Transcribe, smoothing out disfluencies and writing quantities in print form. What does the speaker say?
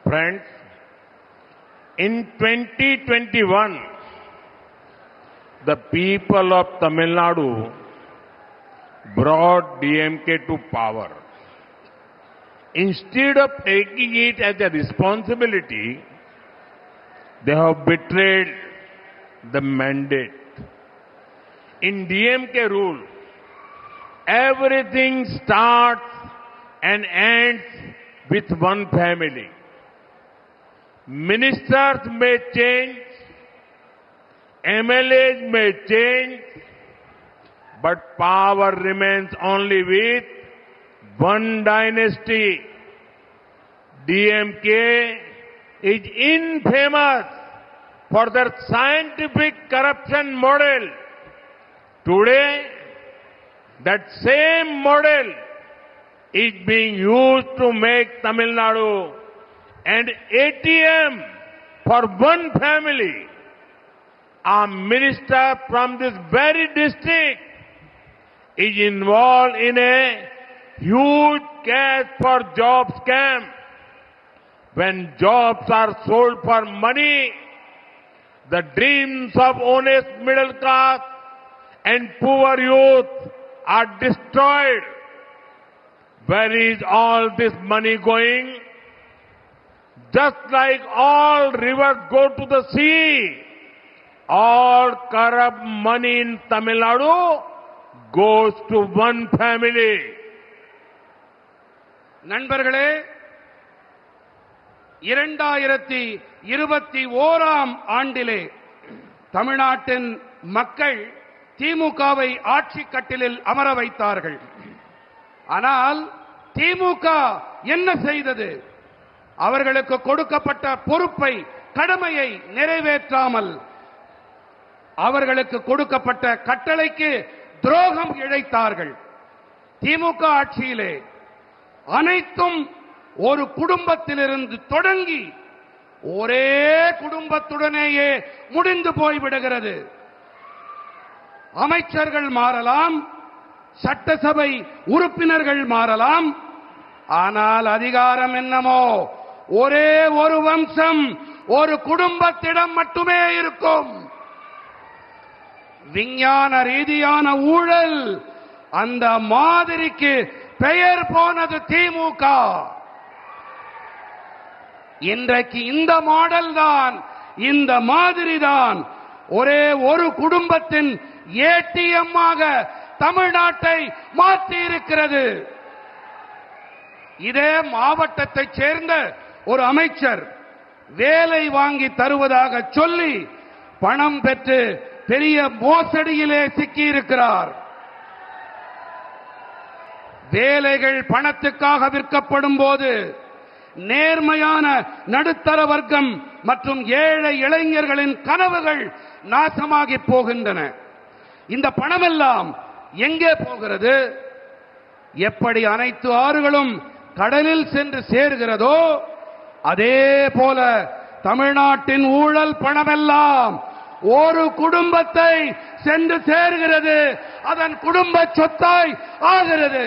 Friends, in 2021, the people of Tamil Nadu brought DMK to power. Instead of taking it as a responsibility, they have betrayed the mandate. In DMK rule, everything starts and ends with one family. Ministers may change, MLAs may change, but power remains only with one dynasty. DMK is infamous for their scientific corruption model. Today, that same model is being used to make Tamil Nadu an ATM for one family. A minister from this very district is involved in a huge cash for job scam. When jobs are sold for money, the dreams of honest middle class and poor youth are destroyed. Where is all this money going? Just like all rivers go to the sea, all corrupt money in Tamil Nadu goes to one family. நண்பர்களே, 2021 ஆண்டிலே தமிழ்நாட்டின் மக்கள் திமுகவை ஆட்சி கட்டிலில் அமர வைத்தார்கள். ஆனால் திமுக என்ன செய்தது? அவர்களுக்கு கொடுக்கப்பட்ட பொறுப்பை, கடமையை நிறைவேற்றாமல் அவர்களுக்கு கொடுக்கப்பட்ட கட்டளைக்கு துரோகம் இழைத்தார்கள். திமுக ஆட்சியிலே அனைத்தும் ஒரு குடும்பத்திலிருந்து தொடங்கி ஒரே குடும்பத்துடனேயே முடிந்து போய்விடுகிறது. அமைச்சர்கள் மாறலாம், சட்டசபை உறுப்பினர்கள் மாறலாம், ஆனால் அதிகாரம் என்னமோ ஒரே ஒரு வம்சம், ஒரு குடும்பத்திடம் மட்டுமே இருக்கும். விஞ்ஞான ரீதியான ஊழல், அந்த மாதிரிக்கு பெயர் போனது திமுக. இன்றைக்கு இந்த மாடல் தான், இந்த மாதிரி தான் ஒரே ஒரு குடும்பத்தின் ஏடிஎம் ஆக தமிழ்நாட்டை மாற்றி இருக்கிறது. இதே மாவட்டத்தைச் சேர்ந்த ஒரு அமைச்சர் வேலை வாங்கி தருவதாக சொல்லி பணம் பெற்று பெரிய மோசடியிலே சிக்கியிருக்கிறார். வேலைகள் பணத்துக்காக விற்கப்படும் போது நேர்மையான நடுத்தர வர்க்கம் மற்றும் ஏழை இளைஞர்களின் கனவுகள் நாசமாகி போகின்றன. இந்த பணமெல்லாம் எங்கே போகிறது? எப்படி அனைத்து ஆறுகளும் கடலில் சென்று சேர்கிறதோ அதே போல தமிழ்நாட்டின் ஊழல் பணமெல்லாம் ஒரு குடும்பத்தை சென்று சேர்கிறது, அதன் குடும்ப சொத்தாய் ஆகிறது.